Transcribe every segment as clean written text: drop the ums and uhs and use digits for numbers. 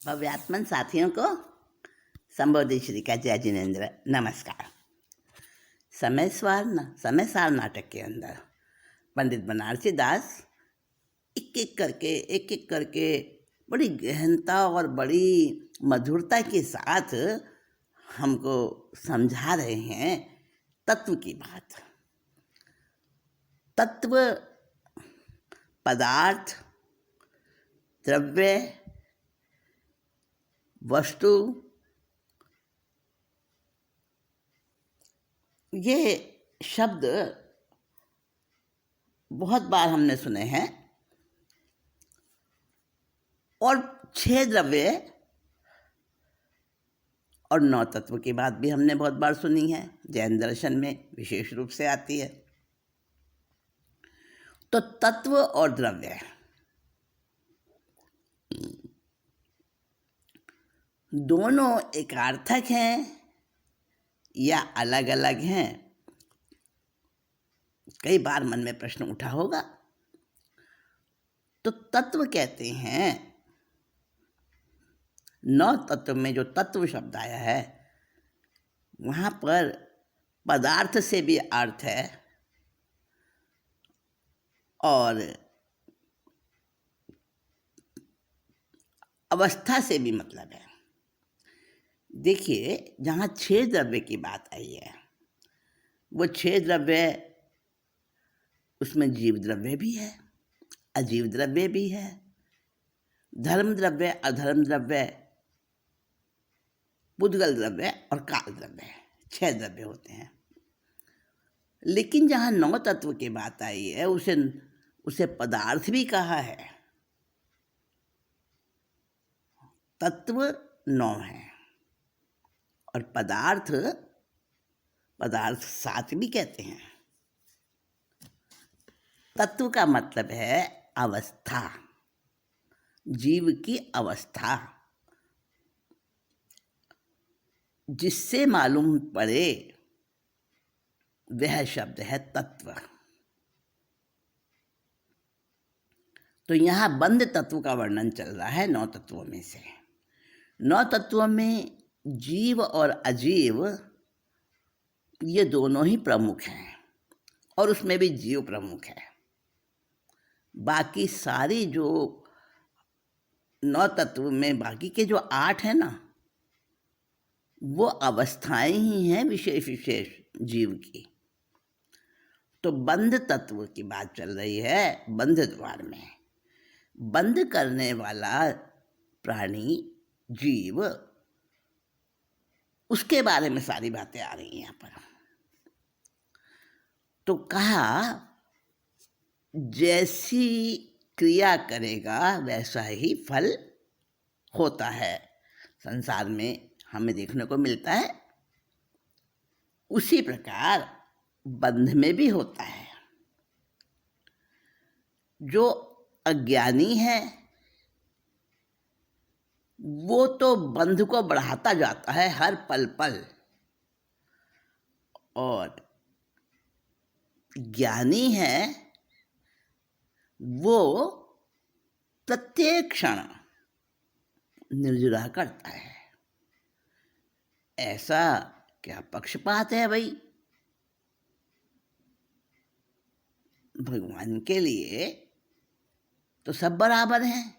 भव्यात्मन साथियों को संबोधि श्री का जय जिनेन्द्र नमस्कार। समय सार नाटक के अंदर पंडित बनारसी दास एक एक करके बड़ी गहनता और बड़ी मधुरता के साथ हमको समझा रहे हैं तत्व की बात। तत्व, पदार्थ, द्रव्य, वस्तु, ये शब्द बहुत बार हमने सुने हैं और 6 द्रव्य और 9 तत्व की बात भी हमने बहुत बार सुनी है। जैन दर्शन में विशेष रूप से आती है। तो तत्व और द्रव्य दोनों एकार्थक हैं या अलग अलग हैं? कई बार मन में प्रश्न उठा होगा। तो तत्व कहते हैं, 9 तत्व में जो तत्व शब्द आया है वहाँ पर पदार्थ से भी अर्थ है और अवस्था से भी मतलब है। देखिए, जहाँ 6 द्रव्य की बात आई है वो 6 द्रव्य, उसमें जीव द्रव्य भी है, अजीव द्रव्य भी है, धर्म द्रव्य, अधर्म द्रव्य, पुद्गल द्रव्य और काल द्रव्य, 6 द्रव्य होते हैं। लेकिन जहाँ 9 तत्व की बात आई है उसे पदार्थ भी कहा है। तत्व 9 है और पदार्थ 7 भी कहते हैं। तत्व का मतलब है अवस्था, जीव की अवस्था, जिससे मालूम पड़े वह शब्द है तत्व। तो यहाँ बंध तत्व का वर्णन चल रहा है 9 तत्वों में से। 9 तत्वों में जीव और अजीव ये दोनों ही प्रमुख हैं और उसमें भी जीव प्रमुख है। बाकी सारी जो 9 तत्व में बाकी के जो 8 हैं ना, वो अवस्थाएं ही हैं विशेष विशेष जीव की। तो बंध तत्व की बात चल रही है। बंध द्वार में बंध करने वाला प्राणी, जीव, उसके बारे में सारी बातें आ रही हैं यहाँ पर। तो कहा, जैसी क्रिया करेगा वैसा ही फल होता है। संसार में हमें देखने को मिलता है, उसी प्रकार बंध में भी होता है। जो अज्ञानी है वो तो बंध को बढ़ाता जाता है हर पल पल, और ज्ञानी है वो प्रत्येक क्षण निर्जरा करता है। ऐसा क्या पक्षपात है भाई? भगवान के लिए तो सब बराबर हैं।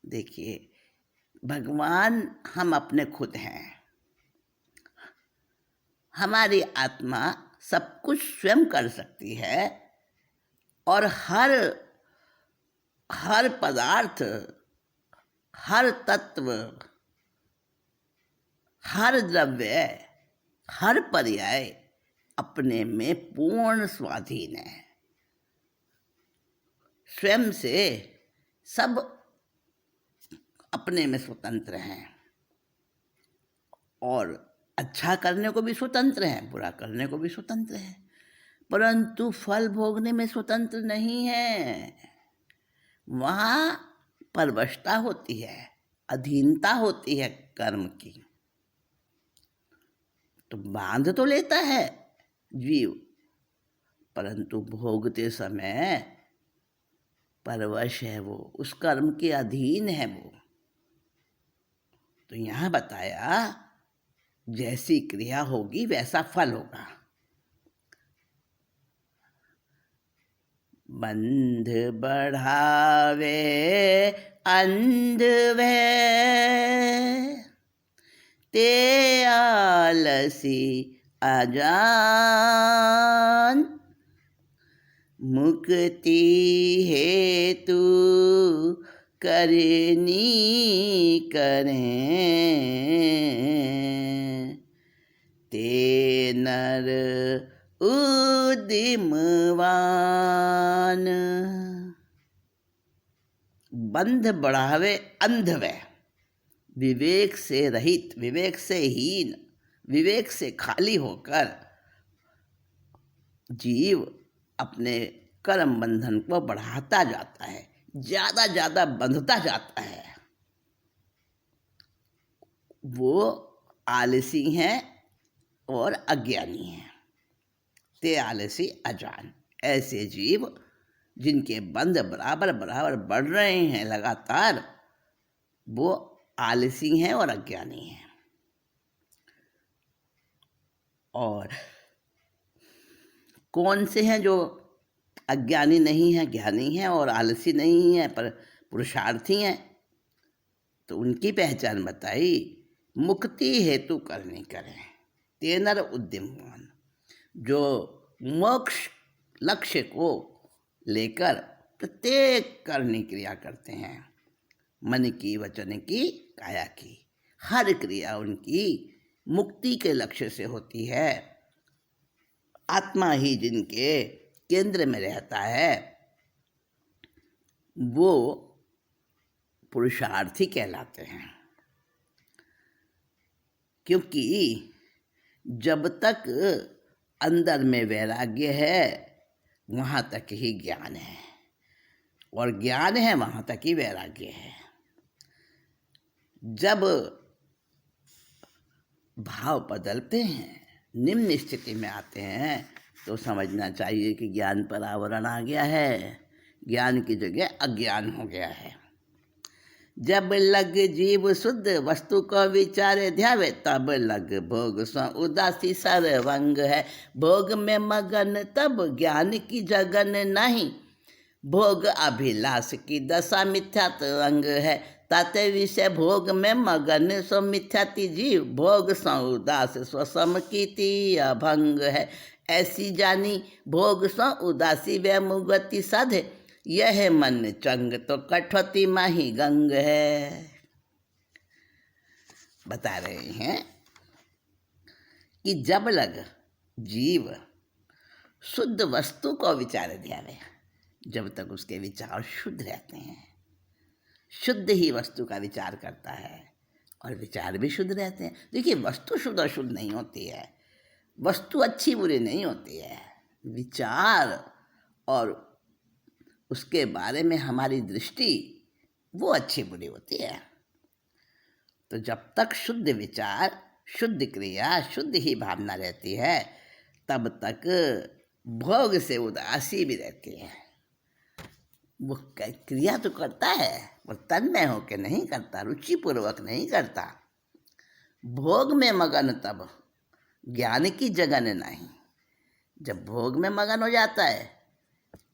देखिए, भगवान हम अपने खुद हैं। हमारी आत्मा सब कुछ स्वयं कर सकती है और हर पदार्थ, हर तत्व, हर द्रव्य, हर पर्याय अपने में पूर्ण स्वाधीन है। स्वयं से सब अपने में स्वतंत्र हैं और अच्छा करने को भी स्वतंत्र हैं, बुरा करने को भी स्वतंत्र हैं, परंतु फल भोगने में स्वतंत्र नहीं है। वहाँ परवशता होती है, अधीनता होती है कर्म की। तो बांध तो लेता है जीव, परंतु भोगते समय परवश है, वो उस कर्म के अधीन है। वो तो यहाँ बताया जैसी क्रिया होगी वैसा फल होगा। बंध बढ़ावे अंध वै, ते आलसी अजान, मुक्ति हेतु करनी करें, ते नर उद्यमवान। बंध बढ़ावे अंध वै, विवेक से रहित, विवेक से हीन, विवेक से खाली होकर जीव अपने कर्म बंधन को बढ़ाता जाता है, ज़्यादा ज़्यादा बंधता जाता है। वो आलसी हैं और अज्ञानी हैं। ते आलसी अजान, ऐसे जीव जिनके बंध बराबर बराबर बढ़ रहे हैं लगातार, वो आलसी हैं और अज्ञानी हैं। और कौन से हैं जो अज्ञानी नहीं हैं, ज्ञानी हैं और आलसी नहीं हैं पर पुरुषार्थी हैं? तो उनकी पहचान बताई, मुक्ति हेतु करनी करें, तेनर उद्यमवान, जो मोक्ष लक्ष्य को लेकर प्रत्येक करनी क्रिया करते हैं, मन की, वचन की, काया की, हर क्रिया उनकी मुक्ति के लक्ष्य से होती है। आत्मा ही जिनके केंद्र में रहता है वो पुरुषार्थी कहलाते हैं। क्योंकि जब तक अंदर में वैराग्य है वहाँ तक ही ज्ञान है, और ज्ञान है वहाँ तक ही वैराग्य है। जब भाव बदलते हैं, निम्न स्थिति में आते हैं, तो समझना चाहिए कि ज्ञान पर आवरण आ गया है, ज्ञान की जगह अज्ञान हो गया है। जब लग जीव शुद्ध वस्तु को विचारे ध्यावे, तब लग भोग सो उदासी सर्वंग है। भोग में मगन तब ज्ञान की जगन नहीं, भोग अभिलाष की दशा मिथ्यात अंग है। ताते विषय भोग में मगन सो मिथ्याति जीव, भोग सो उदास सो सम कीति अभंग है। ऐसी जानी भोग सो उदासी व मुगति साधे, यह मन चंग तो कठौती माही गंग है। बता रहे हैं कि जब लग जीव शुद्ध वस्तु को विचार ध्यावे, जब तक उसके विचार शुद्ध रहते हैं, शुद्ध ही वस्तु का विचार करता है और विचार भी शुद्ध रहते हैं। देखिए, वस्तु शुद्ध अशुद्ध नहीं होती है, वस्तु अच्छी बुरी नहीं होती है, विचार और उसके बारे में हमारी दृष्टि वो अच्छी बुरी होती है। तो जब तक शुद्ध विचार, शुद्ध क्रिया, शुद्ध ही भावना रहती है, तब तक भोग से उदासी भी रहती है। वो क्रिया तो करता है, वो तन्मय होकर नहीं करता, रुचिपूर्वक नहीं करता। भोग में मगन तब ज्ञान की जगन नहीं। जब भोग में मगन हो जाता है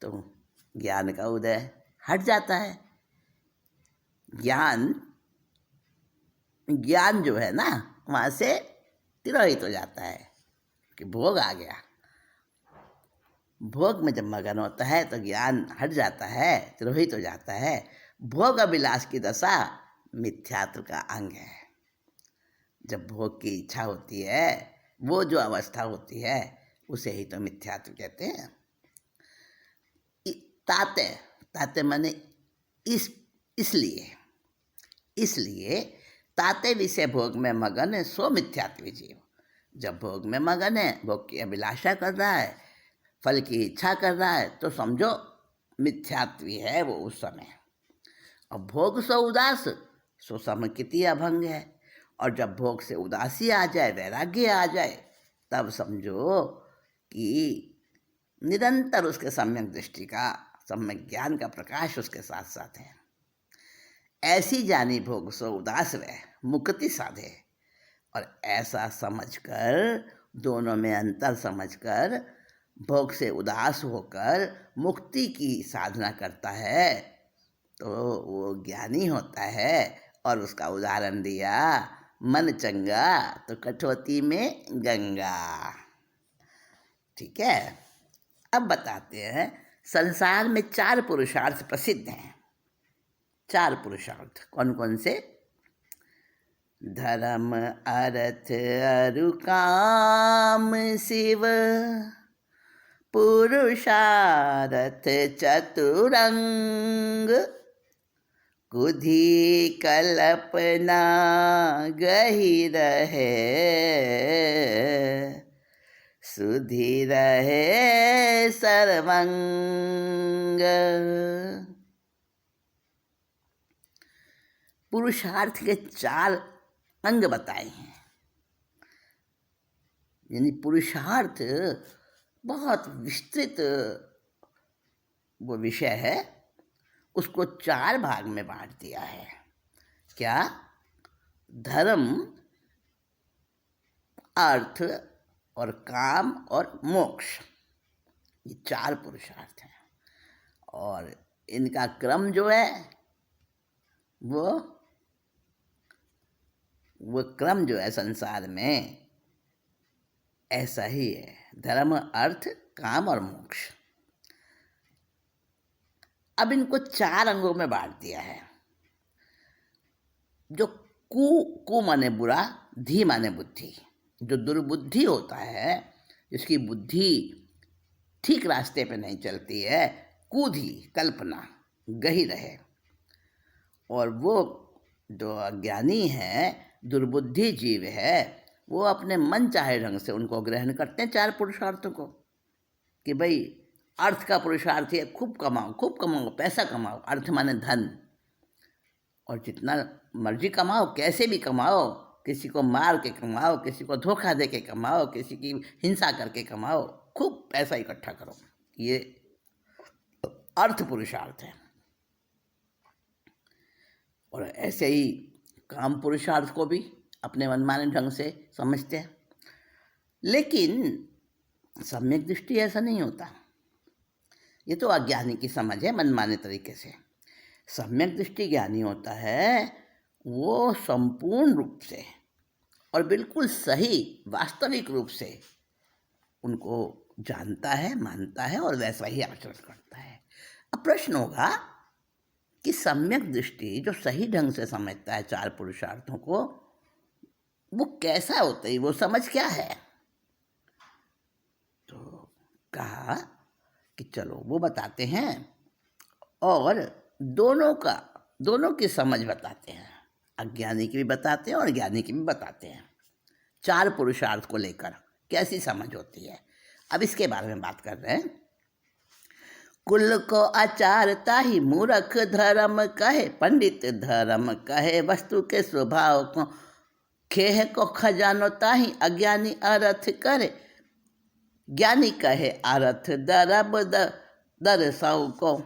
तो ज्ञान का उदय हट जाता है। ज्ञान जो है ना, वहाँ से तिरोहित हो जाता है कि भोग आ गया। भोग में जब मगन होता है तो ज्ञान हट जाता है, तिरोहित हो जाता है। भोग अभिलाष की दशा मिथ्यात्व का अंग है। जब भोग की इच्छा होती है, वो जो अवस्था होती है, उसे ही तो मिथ्यात्व कहते हैं। ताते माने इसलिए ताते विषय भोग में मगन है सो मिथ्यात्व जीव। जब भोग में मगन है, भोग की अभिलाषा कर रहा है, फल की इच्छा कर रहा है, तो समझो मिथ्यात्वी है वो उस समय। और भोग सो उदास सो समकिति अभंग है। और जब भोग से उदासी आ जाए, वैराग्य आ जाए, तब समझो कि निरंतर उसके सम्यक दृष्टि का, सम्यक ज्ञान का प्रकाश उसके साथ साथ है। ऐसी जानी भोग सो उदास वह मुक्ति साधे। और ऐसा समझकर, दोनों में अंतर समझकर, भोग से उदास होकर मुक्ति की साधना करता है तो वो ज्ञानी होता है। और उसका उदाहरण दिया, मन चंगा तो कठौती में गंगा। ठीक है, अब बताते हैं, संसार में 4 पुरुषार्थ प्रसिद्ध हैं। 4 पुरुषार्थ कौन कौन से? धर्म अर्थ अरु काम शिव, पुरुषार्थ चतुरंग, कुधि कल्पना गही रहे, सुधि रहे सर्वंग। पुरुषार्थ के 4 अंग बताए हैं। यानी पुरुषार्थ बहुत विस्तृत वो विषय है, उसको 4 भाग में बांट दिया है। क्या? धर्म, अर्थ और काम और मोक्ष, ये 4 पुरुषार्थ हैं। और इनका क्रम जो है वो क्रम जो है संसार में ऐसा ही है, धर्म, अर्थ, काम और मोक्ष। अब इनको 4 अंगों में बांट दिया है। जो कु माने बुरा, धी माने बुद्धि, जो दुर्बुद्धि होता है, जिसकी बुद्धि ठीक रास्ते पे नहीं चलती है, कुधी कल्पना गही रहे। और वो जो अज्ञानी है, दुर्बुद्धि जीव है, वो अपने मन चाहे ढंग से उनको ग्रहण करते हैं 4 पुरुषार्थों को। कि भाई अर्थ का पुरुषार्थ है खूब कमाओ, पैसा कमाओ। अर्थ माने धन, और जितना मर्जी कमाओ, कैसे भी कमाओ, किसी को मार के कमाओ, किसी को धोखा दे के कमाओ, किसी की हिंसा करके कमाओ, खूब पैसा इकट्ठा करो, ये अर्थ पुरुषार्थ है। और ऐसे ही काम पुरुषार्थ को भी अपने मनमाने ढंग से समझते हैं। लेकिन सम्यक दृष्टि ऐसा नहीं होता। ये तो अज्ञानी की समझ है, मनमाने तरीके से। सम्यक दृष्टि ज्ञानी होता है, वो संपूर्ण रूप से और बिल्कुल सही वास्तविक रूप से उनको जानता है, मानता है और वैसा ही आचरण करता है। अब प्रश्न होगा कि सम्यक दृष्टि जो सही ढंग से समझता है 4 पुरुषार्थों को, वो कैसा होता है, वो समझ क्या है? तो कहा कि चलो वो बताते हैं और दोनों की समझ बताते हैं। अज्ञानी की भी बताते हैं और ज्ञानी की भी बताते हैं। 4 पुरुषार्थ को लेकर कैसी समझ होती है, अब इसके बारे में बात कर रहे हैं। कुल को आचारता ही मूर्ख धर्म कहे, पंडित धर्म कहे वस्तु के स्वभाव को, खेह को खजानोता ही अज्ञानी अर्थ करे, ज्ञानी कहे अर्थ दरब दरसाऊ को,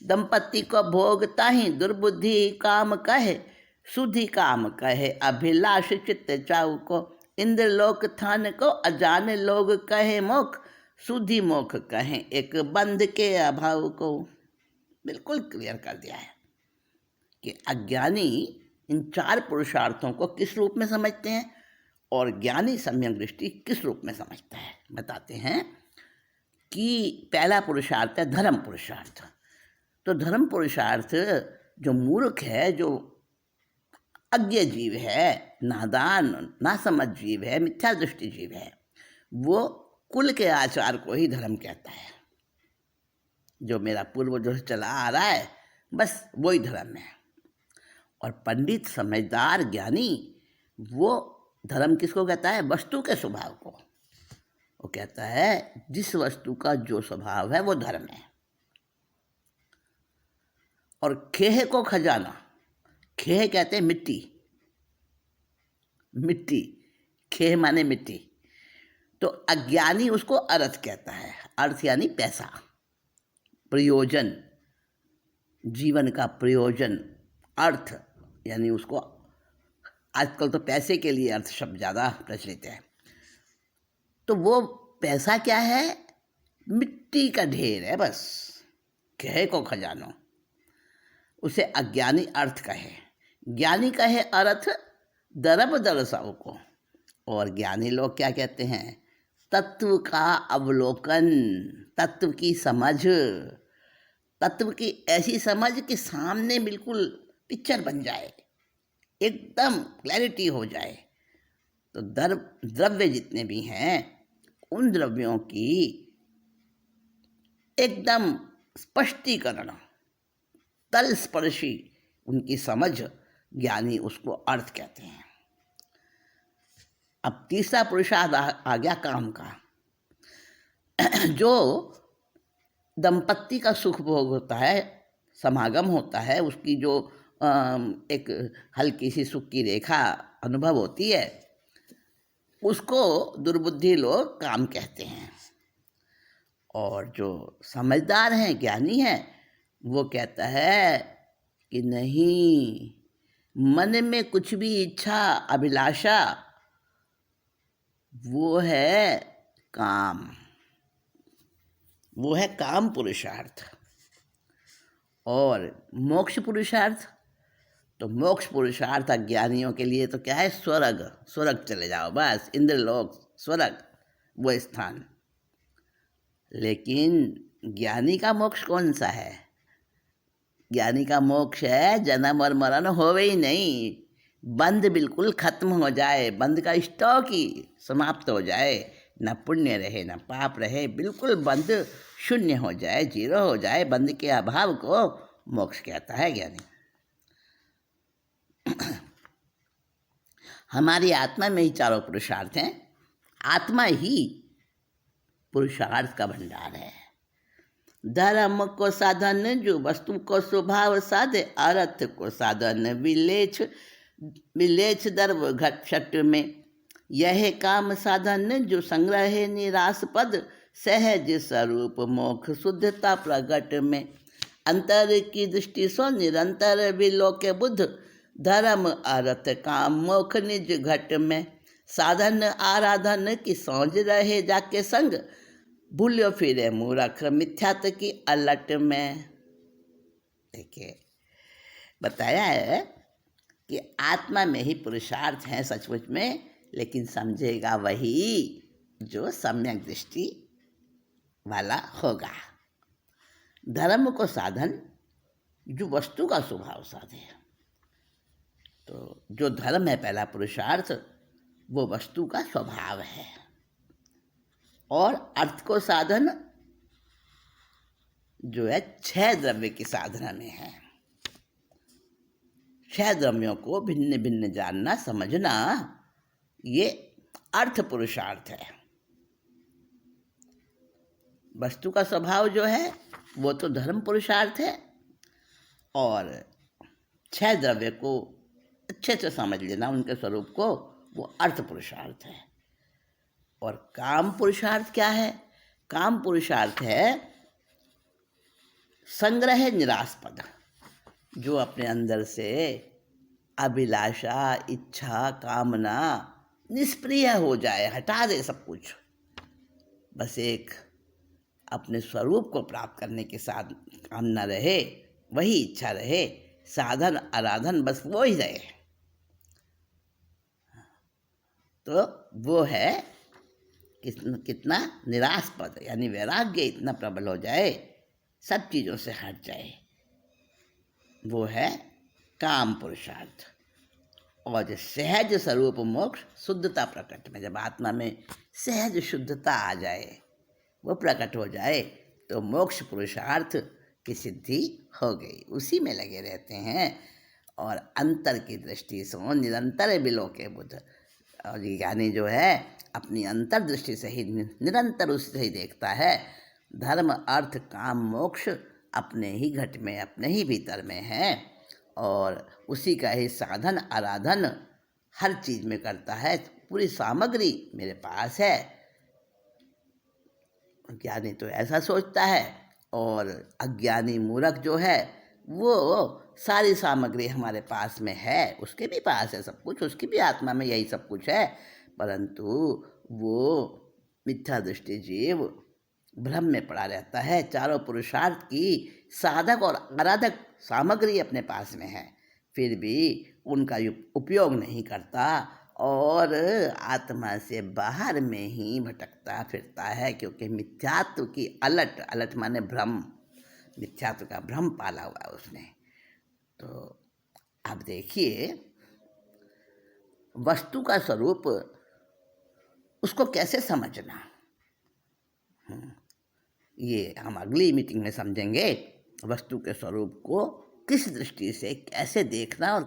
दंपति को भोगता ही दुर्बुद्धि काम कहे, सुधि काम कहे अभिलाष चित्त चाऊ को, इंद्रलोक थान को अजान लोग कहे मोख, सुधि मोख कहें एक बंध के अभाव को। बिल्कुल क्लियर कर दिया है कि अज्ञानी इन 4 पुरुषार्थों को किस रूप में समझते हैं और ज्ञानी सम्यक दृष्टि किस रूप में समझता है। बताते हैं कि पहला पुरुषार्थ है धर्म पुरुषार्थ। तो धर्म पुरुषार्थ जो मूर्ख है, जो अज्ञ जीव है, नादान नासमझ जीव है, मिथ्या दृष्टि जीव है, वो कुल के आचार को ही धर्म कहता है। जो मेरा पूर्वजों से चला आ रहा है, बस वही धर्म है। और पंडित, समझदार, ज्ञानी वो धर्म किसको कहता है? वस्तु के स्वभाव को। वो कहता है जिस वस्तु का जो स्वभाव है वो धर्म है। और खेह को खजाना, खेह कहते हैं मिट्टी, खेह माने मिट्टी। तो अज्ञानी उसको अर्थ कहता है। अर्थ यानी पैसा, प्रयोजन, जीवन का प्रयोजन अर्थ, यानी उसको आजकल तो पैसे के लिए अर्थ शब्द ज़्यादा प्रचलित है। तो वो पैसा क्या है? मिट्टी का ढेर है बस, कहे को खजानो। उसे अज्ञानी अर्थ कहे, ज्ञानी कहे अर्थ दरब दरसाओ को। और ज्ञानी लोग क्या कहते हैं? तत्व का अवलोकन, तत्व की समझ, तत्व की ऐसी समझ कि सामने बिल्कुल पिक्चर बन जाए, एकदम क्लैरिटी हो जाए। तो द्रव्य जितने भी हैं उन द्रव्यों की एकदम स्पष्टीकरण, तलस्पर्शी उनकी समझ, ज्ञानी उसको अर्थ कहते हैं। अब तीसरा पुरुषार्थ आ गया काम का। जो दंपत्ति का सुख भोग होता है, समागम होता है, उसकी जो एक हल्की सी सुख की रेखा अनुभव होती है, उसको दुर्बुद्धि लोग काम कहते हैं। और जो समझदार हैं, ज्ञानी हैं, वो कहता है कि नहीं, मन में कुछ भी इच्छा अभिलाषा वो है काम, वो है काम पुरुषार्थ। और मोक्ष पुरुषार्थ, तो मोक्ष पुरुषार्थ अज्ञानियों के लिए तो क्या है? स्वर्ग, स्वर्ग चले जाओ बस, इंद्रलोक, स्वर्ग, वो स्थान। लेकिन ज्ञानी का मोक्ष कौन सा है? ज्ञानी का मोक्ष है जन्म और मरण होवे ही नहीं, बंध बिल्कुल खत्म हो जाए, बंध का स्टॉक ही समाप्त हो जाए, न पुण्य रहे न पाप रहे, बिल्कुल बंध शून्य हो जाए, जीरो हो जाए। बंध के अभाव को मोक्ष कहता है ज्ञानी। हमारी आत्मा में ही चारों पुरुषार्थ हैं, आत्मा ही पुरुषार्थ का भंडार है। धर्म को साधन जो वस्तु को स्वभाव साधे, अर्थ को साधन विलेच विलेच दर्व घट छट में। यह काम साधन जो संग्रह निराश पद, सहज स्वरूप मोक्ष शुद्धता प्रगट में। अंतर की दृष्टि सो निरंतर विलोक बुद्ध, धर्म अर्थ काम मोक्ष निज घट में। साधन आराधन की सौंज रहे जाके संग, भूल्यो फिरे मूर्ख मिथ्यात की अलट में। देखिए, बताया है कि आत्मा में ही पुरुषार्थ हैं सचमुच में, लेकिन समझेगा वही जो सम्यक दृष्टि वाला होगा। धर्म को साधन जो वस्तु का स्वभाव साधे, तो जो धर्म है पहला पुरुषार्थ, वो वस्तु का स्वभाव है। और अर्थ को साधन जो है 6 द्रव्य की साधना में है। 6 द्रव्यों को भिन्न भिन्न जानना, समझना, ये अर्थ पुरुषार्थ है। वस्तु का स्वभाव जो है वो तो धर्म पुरुषार्थ है, और 6 द्रव्य को अच्छे से समझ लेना, उनके स्वरूप को, वो अर्थ पुरुषार्थ है। और काम पुरुषार्थ क्या है? काम पुरुषार्थ है संग्रह निरास्पद, जो अपने अंदर से अभिलाषा, इच्छा, कामना निष्प्रिय हो जाए, हटा दे सब कुछ, बस एक अपने स्वरूप को प्राप्त करने के साथ कामना रहे, वही इच्छा रहे, साधन आराधन बस वो ही रहे। तो वो है कितना निरास्पद, यानी वैराग्य इतना प्रबल हो जाए, सब चीज़ों से हट जाए, वो है काम पुरुषार्थ। और जो सहज स्वरूप मोक्ष शुद्धता प्रकट में, जब आत्मा में सहज शुद्धता आ जाए, वो प्रकट हो जाए, तो मोक्ष पुरुषार्थ की सिद्धि हो गई। उसी में लगे रहते हैं। और अंतर की दृष्टि से निरंतर विलोके बुद्ध, और ज्ञानी जो है अपनी अंतर दृष्टि से ही निरंतर उससे ही देखता है। धर्म अर्थ काम मोक्ष अपने ही घट में, अपने ही भीतर में है, और उसी का ही साधन आराधन हर चीज़ में करता है। पूरी सामग्री मेरे पास है। ज्ञानी तो ऐसा सोचता है, और अज्ञानी मूर्ख जो है वो सारी सामग्री हमारे पास में है, उसके भी पास है सब कुछ, उसकी भी आत्मा में यही सब कुछ है, परंतु वो मिथ्या दृष्टि जीव भ्रम में पड़ा रहता है। चारों पुरुषार्थ की साधक और आराधक सामग्री अपने पास में है, फिर भी उनका उपयोग नहीं करता और आत्मा से बाहर में ही भटकता फिरता है, क्योंकि मिथ्यात्व की अलट, अलट माने भ्रम, मिथ्यात्व का भ्रम पाला हुआ है उसने। तो अब देखिए, वस्तु का स्वरूप उसको कैसे समझना, ये हम अगली मीटिंग में समझेंगे। वस्तु के स्वरूप को किस दृष्टि से कैसे देखना और